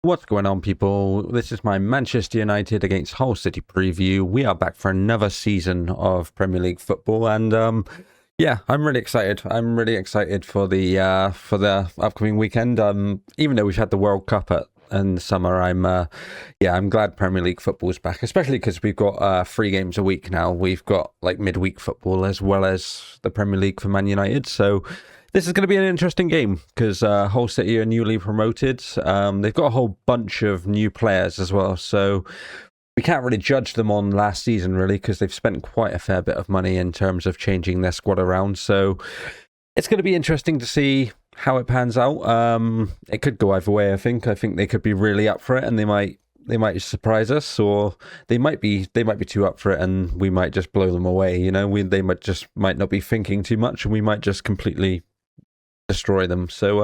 What's going on, people? This is my Manchester United against Hull City preview. We are back for another season of Premier League football, and yeah, I'm really excited. I'm really excited for the upcoming weekend. Even though we've had the World Cup in the summer, I'm glad Premier League football's back, especially because we've got 3 games a week now. We've got like midweek football as well as the Premier League for Man United, so this is going to be an interesting game because Hull City are newly promoted. They've got a whole bunch of new players as well, so we can't really judge them on last season, really, because they've spent quite a fair bit of money in terms of changing their squad around. So it's going to be interesting to see how it pans out. It could go either way, I think. I think they could be really up for it, and they might surprise us, or they might be too up for it, and we might just blow them away. You know, they might not be thinking too much, and we might just completely destroy them. So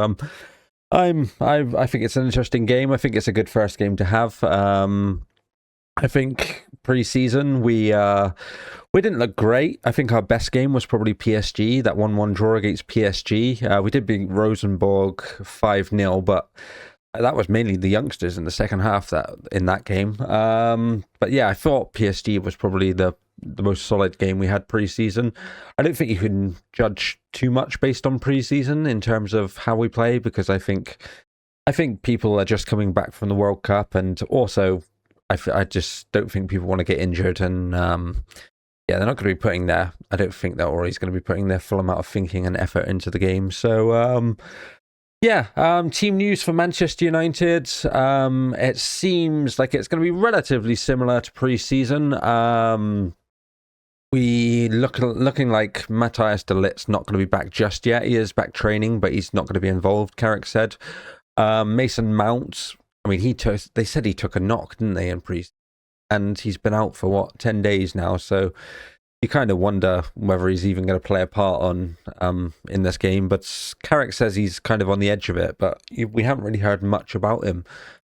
I think it's an interesting game. I think it's a good first game to have. I think pre-season we didn't look great. I think our best game was probably PSG, that 1-1 draw against PSG. We did beat Rosenborg 5-0, but that was mainly the youngsters in the second half in that game. But yeah, I thought PSG was probably the most solid game we had pre-season. I don't think you can judge too much based on pre-season in terms of how we play, because I think people are just coming back from the World Cup, and also I just don't think people want to get injured, and they're not going to be putting I don't think they're always going to be putting their full amount of thinking and effort into the game. So team news for Manchester United. It seems like it's going to be relatively similar to pre-season. We looking like Matthias de Ligt's not going to be back just yet. He is back training, but he's not going to be involved, Carrick said. Mason Mount, I mean, they said he took a knock, didn't they, in pre-season? And he's been out for 10 days now, so you kind of wonder whether he's even going to play a part in this game. But Carrick says he's kind of on the edge of it, but we haven't really heard much about him.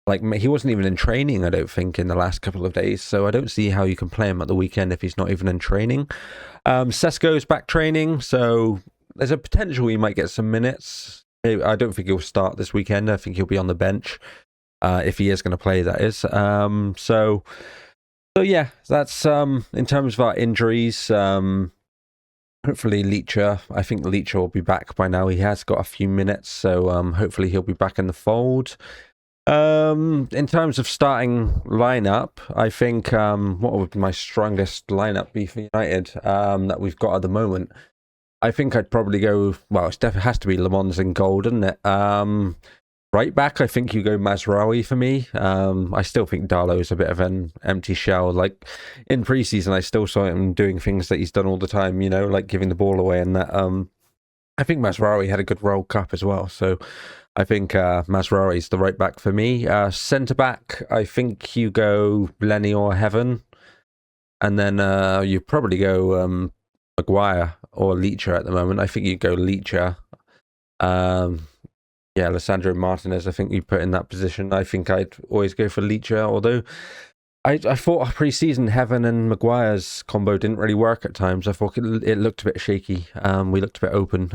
Like, he wasn't even in training, I don't think, in the last couple of days, so I don't see how you can play him at the weekend if he's not even in training. Sesko's back training, so there's a potential he might get some minutes. I don't think he'll start this weekend. I think he'll be on the bench, if he is going to play, that is. So yeah, that's in terms of our injuries. Hopefully Leacher, I think Leacher will be back by now. He has got a few minutes, so hopefully he'll be back in the fold. In terms of starting lineup, I think what would my strongest lineup be for United that we've got at the moment? I think I'd probably go, well, it definitely has to be Le Mans in goal, doesn't it? Right back, I think you go Mazraoui for me. I still think Darlow's a bit of an empty shell. Like, in pre-season, I still saw him doing things that he's done all the time, you know, like giving the ball away and that. I think Mazraoui had a good World Cup as well, so I think Mazraoui's the right back for me. Centre back, I think you go Lenny or Heaven, and then you probably go Maguire or Leacher at the moment. I think you go Leacher. Alessandro Martinez, I think you put in that position. I think I'd always go for Leacher, although I thought pre-season Heaven and Maguire's combo didn't really work at times. I thought it looked a bit shaky. We looked a bit open.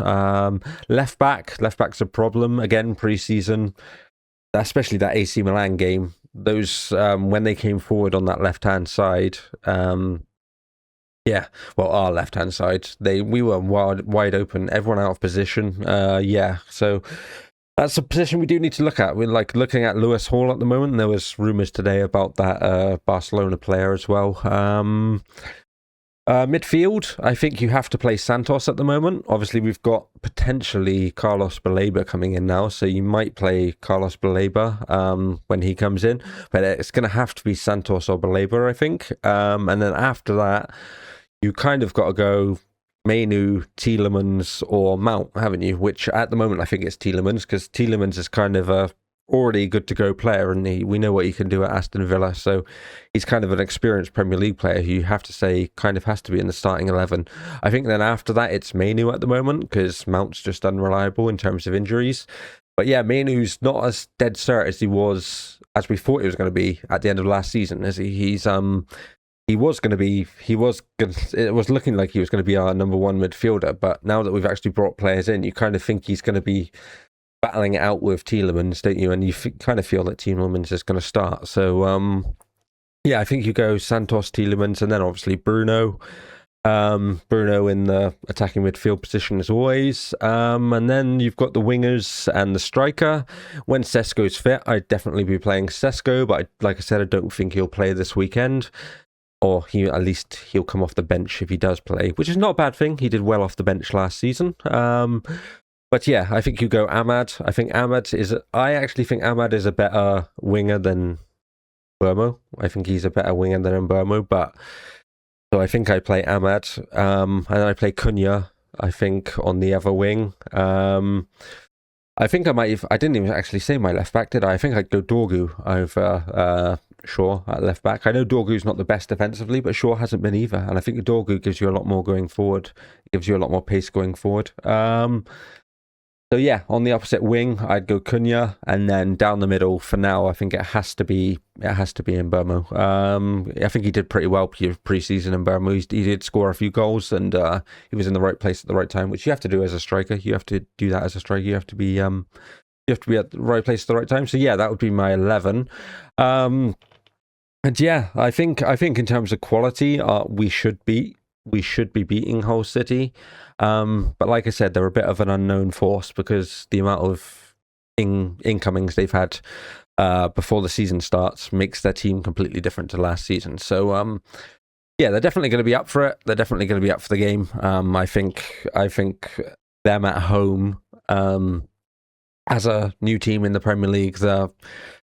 Left back's a problem again pre-season, especially that AC Milan game. Those when they came forward on that left-hand side, our left-hand side, we were wide open. Everyone out of position. So that's a position we do need to look at. We're looking at Lewis Hall at the moment. There was rumours today about that Barcelona player as well. Midfield, I think you have to play Santos at the moment. Obviously, we've got potentially Carlos Baleba coming in now, so you might play Carlos Baleba when he comes in. But it's going to have to be Santos or Baleba, I think. And then after that, you kind of got to go Mainu, Tielemans or Mount, haven't you? Which at the moment I think it's Tielemans, because Tielemans is kind of a already good to go player, and we know what he can do at Aston Villa, so he's kind of an experienced Premier League player who you have to say kind of has to be in the starting 11. I think then after that it's Mainu at the moment, because Mount's just unreliable in terms of injuries. But yeah, Mainu's not as dead cert as he was, as we thought he was going to be at the end of last season, is he? It was looking like he was going to be our number one midfielder, but now that we've actually brought players in, you kind of think he's going to be battling it out with Tielemans, don't you? And you kind of feel that Tielemans is going to start. So, yeah, I think you go Santos, Tielemans, and then obviously Bruno. Bruno in the attacking midfield position as always. And then you've got the wingers and the striker. When Sesko's fit, I'd definitely be playing Sesko, but like I said, I don't think he'll play this weekend. Or at least he'll come off the bench if he does play, which is not a bad thing. He did well off the bench last season. But yeah, I think you go Ahmad. I actually think Ahmad is a better winger than Burmo. I think he's a better winger than Burmo, but so I think I play Ahmad. And I play Cunha, I think, on the other wing. I think I didn't even actually say my left back, did I? I think I'd go Dorgu over Shaw at left back. I know Dorgu's not the best defensively, but Shaw hasn't been either. And I think Dorgu gives you a lot more going forward. It gives you a lot more pace going forward. So yeah, on the opposite wing, I'd go Cunha, and then down the middle for now, I think it has to be in Burmo. I think he did pretty well pre-season in Burmo. He did score a few goals, and he was in the right place at the right time, which you have to do as a striker. You have to do that as a striker. You have to be at the right place at the right time. So yeah, that would be my 11. And yeah, I think in terms of quality, we should be beating Hull City. But like I said, they're a bit of an unknown force because the amount of incomings they've had before the season starts makes their team completely different to last season. So yeah, they're definitely going to be up for it. They're definitely going to be up for the game. I think them at home as a new team in the Premier League,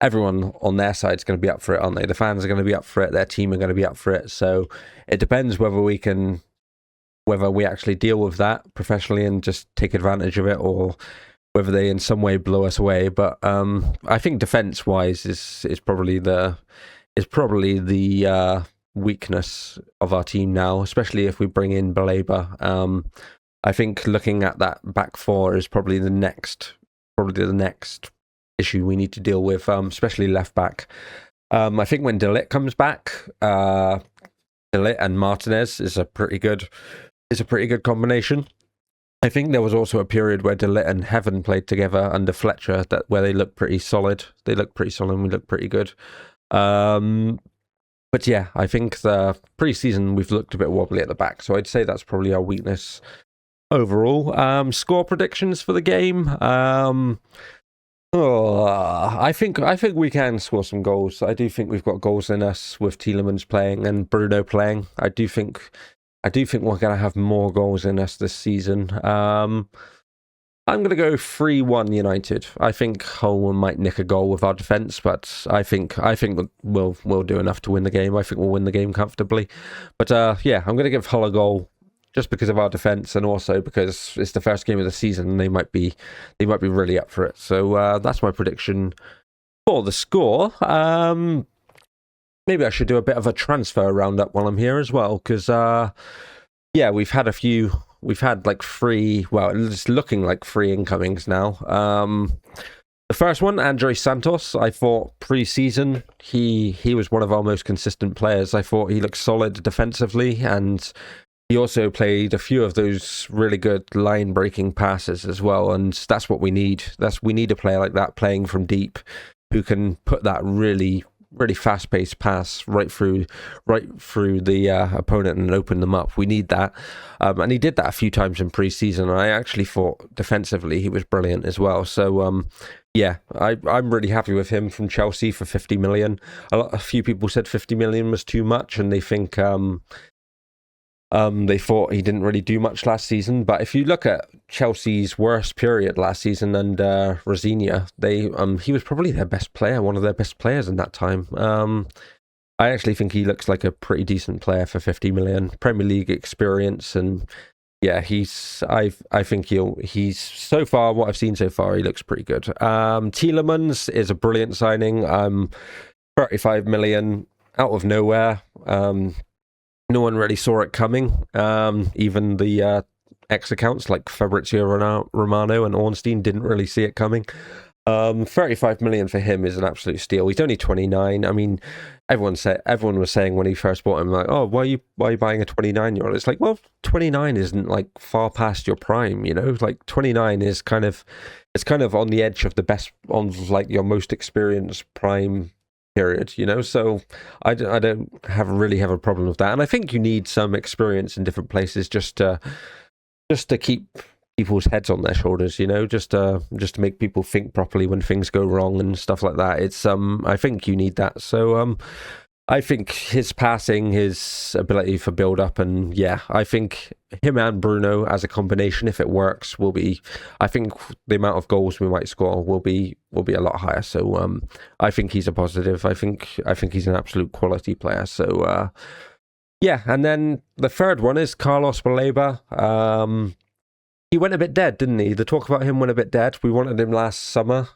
everyone on their side is going to be up for it, aren't they? The fans are going to be up for it. Their team are going to be up for it. So it depends whether we actually deal with that professionally and just take advantage of it, or whether they in some way blow us away. But I think defense-wise is probably the weakness of our team now, especially if we bring in Baleba. I think looking at that back four is probably the next issue we need to deal with, especially left back. I think when De Ligt comes back, De Ligt and Martinez is a pretty good combination. I think there was also a period where De Ligt and Heaven played together under Fletcher where they looked pretty solid. They looked pretty solid and we looked pretty good. But yeah, I think the pre-season we've looked a bit wobbly at the back, so I'd say that's probably our weakness overall. Score predictions for the game. I think we can score some goals. I do think we've got goals in us with Tielemans playing and Bruno playing. I do think we're going to have more goals in us this season. I'm going to go 3-1 United. I think HULMUN might nick a goal with our defence, but I think we'll do enough to win the game. I think we'll win the game comfortably. But yeah, I'm going to give Hull a goal just because of our defence, and also because it's the first game of the season and they might be really up for it. So that's my prediction for the score. Maybe I should do a bit of a transfer roundup while I'm here as well, because yeah, we've had like three, well, it's looking like three incomings now. The first one, Andres Santos, I thought pre-season he was one of our most consistent players. I thought he looked solid defensively, and he also played a few of those really good line-breaking passes as well, and that's what we need. We need a player like that playing from deep, who can put that really, really fast-paced pass right through the opponent and open them up. We need that, and he did that a few times in pre-season. And I actually thought defensively he was brilliant as well. So yeah, I'm really happy with him from Chelsea for 50 million. A few people said 50 million was too much, and they think they thought he didn't really do much last season. But if you look at Chelsea's worst period last season under Rosinia, he was probably their best player, one of their best players in that time. I actually think he looks like a pretty decent player for 50 million. Premier League experience, and yeah, I think he's so far, what I've seen so far, he looks pretty good. Tielemans is a brilliant signing. 35 million out of nowhere. No one really saw it coming. Even the ex-accounts like Fabrizio Romano and Ornstein didn't really see it coming. $35 million for him is an absolute steal. He's only 29. I mean, everyone was saying when he first bought him, like, oh, why are you buying a 29-year-old? It's like, well, 29 isn't like far past your prime, you know. Like 29 is kind of on the edge of the best, on like your most experienced prime period, you know. So I don't really have a problem with that, and I think you need some experience in different places just to keep people's heads on their shoulders, you know, just to make people think properly when things go wrong and stuff like that. It's I think you need that. So I think his passing, his ability for build up, and yeah, I think him and Bruno as a combination, if it works, will be. I think the amount of goals we might score will be a lot higher. So I think he's a positive. I think he's an absolute quality player. So yeah, and then the third one is Carlos Baleba. He went a bit dead, didn't he? The talk about him went a bit dead. We wanted him last summer.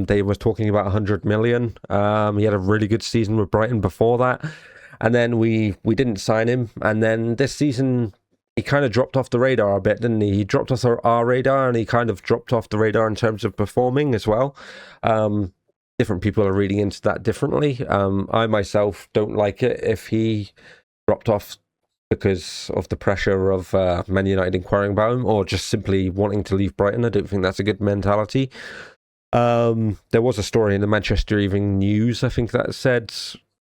They were talking about 100 million. He had a really good season with Brighton before that. And then we didn't sign him. And then this season, he kind of dropped off the radar a bit, didn't he? He dropped off our radar, and he kind of dropped off the radar in terms of performing as well. Different people are reading into that differently. I myself don't like it if he dropped off because of the pressure of Man United inquiring about him, or just simply wanting to leave Brighton. I don't think that's a good mentality. There was a story in the Manchester Evening News, I think, that said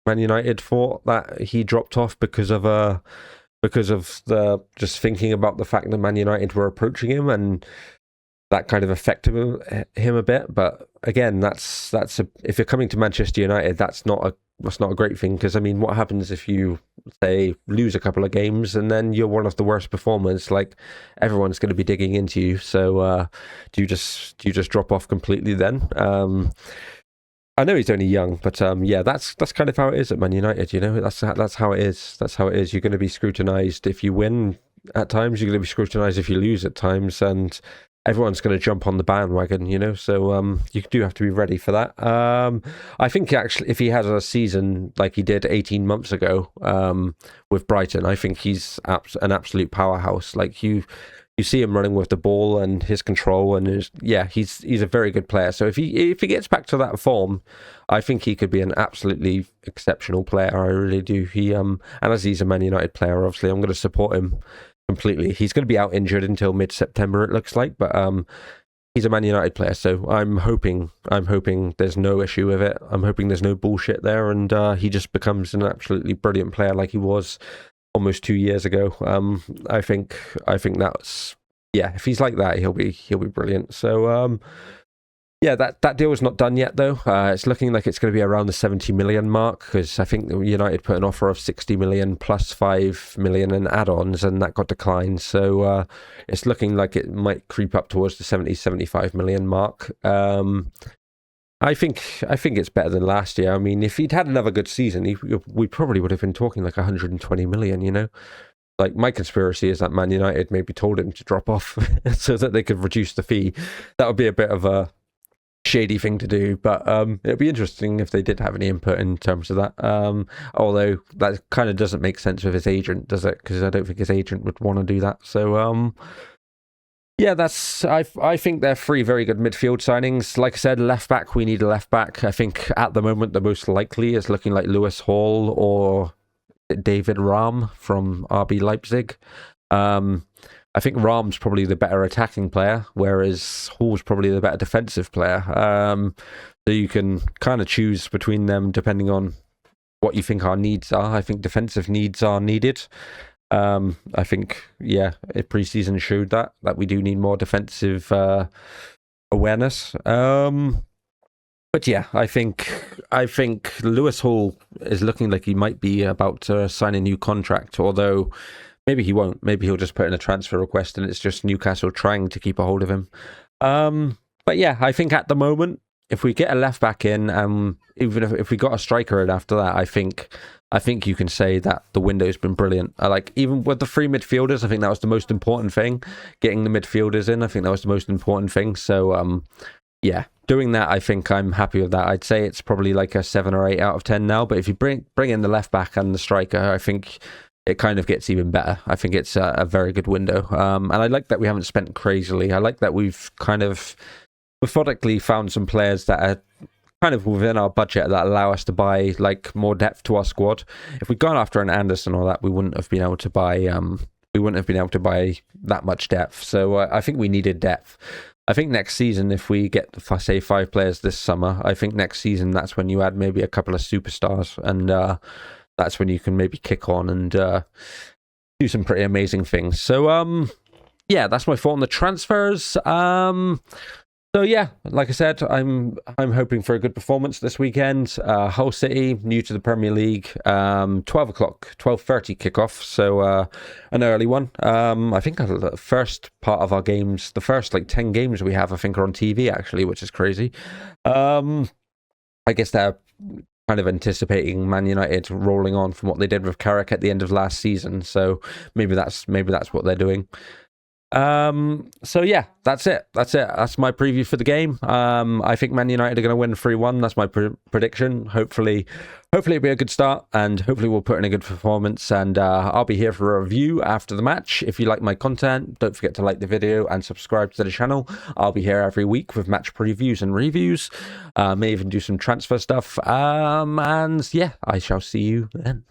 Man United thought that he dropped off because of the just thinking about the fact that Man United were approaching him, and that kind of affected him a bit. But again, that's if you're coming to Manchester United, that's not a great thing, because I mean, what happens if you say lose a couple of games and then you're one of the worst performers? Like, everyone's going to be digging into you. So do you just drop off completely then? I know he's only young, but yeah, that's kind of how it is at Man United. You know, that's how it is. That's how it is. You're going to be scrutinised if you win at times. You're going to be scrutinised if you lose at times, and everyone's going to jump on the bandwagon, you know, so you do have to be ready for that. I think actually, if he has a season like he did 18 months ago with Brighton, I think he's an absolute powerhouse. Like, you see him running with the ball and his control, and he's a very good player. So if he gets back to that form, I think he could be an absolutely exceptional player. I really do. And as he's a Man United player, obviously, I'm going to support him completely. He's going to be out injured until mid-September, it looks like, but he's a Man United player, so I'm hoping there's no issue with it. I'm hoping there's no bullshit there, and he just becomes an absolutely brilliant player like he was almost 2 years ago. I think that's, yeah, if he's like that, he'll be brilliant. So yeah, that deal is not done yet, though. It's looking like it's going to be around the 70 million mark, because I think United put an offer of 60 million plus 5 million in add-ons, and that got declined. So it's looking like it might creep up towards the 75 million mark. I think it's better than last year. I mean, if he'd had another good season, we probably would have been talking like 120 million, you know? Like, my conspiracy is that Man United maybe told him to drop off so that they could reduce the fee. That would be a bit of a shady thing to do, but it'd be interesting if they did have any input in terms of that. Although that kind of doesn't make sense with his agent, does it? Because I don't think his agent would want to do that. So yeah, I think they're three very good midfield signings. Like I said, left back, we need a left back. I think at the moment the most likely is looking like Lewis Hall or David Raum from RB Leipzig. I think Raum's probably the better attacking player, whereas Hall's probably the better defensive player. So you can kind of choose between them depending on what you think our needs are. I think defensive needs are needed. I think, yeah, pre-season showed that we do need more defensive awareness. But yeah, I think Lewis Hall is looking like he might be about to sign a new contract, although maybe he won't. Maybe he'll just put in a transfer request and it's just Newcastle trying to keep a hold of him. But yeah, I think at the moment, if we get a left back in, even if we got a striker in after that, I think you can say that the window's been brilliant. Even with the three midfielders, I think that was the most important thing. Getting the midfielders in, I think that was the most important thing. So yeah, doing that, I think I'm happy with that. I'd say it's probably like a 7 or 8 out of 10 now. But if you bring in the left back and the striker, I think it kind of gets even better. I think it's a very good window. And I like that we haven't spent crazily. I like that we've kind of methodically found some players that are kind of within our budget that allow us to buy like more depth to our squad. If we'd gone after an Anderson or that, we wouldn't have been able to buy that much depth. So I think we needed depth. I think next season, if we get, say, 5 players this summer, I think next season that's when you add maybe a couple of superstars, and that's when you can maybe kick on and do some pretty amazing things. So yeah, that's my thought on the transfers. So yeah, like I said, I'm hoping for a good performance this weekend. Hull City, new to the Premier League, 12:30 kickoff, so an early one. I think the first part of our games, the first like 10 games we have, I think are on TV actually, which is crazy. I guess they're kind of anticipating Man United rolling on from what they did with Carrick at the end of last season, so maybe that's what they're doing. So yeah, that's it. That's my preview for the game. I think Man United are going to win 3-1. That's my prediction. Hopefully it'll be a good start, and hopefully we'll put in a good performance, and I'll be here for a review after the match. If you like my content, don't forget to like the video and subscribe to the channel. I'll be here every week with match previews and reviews. May even do some transfer stuff. And yeah, I shall see you then.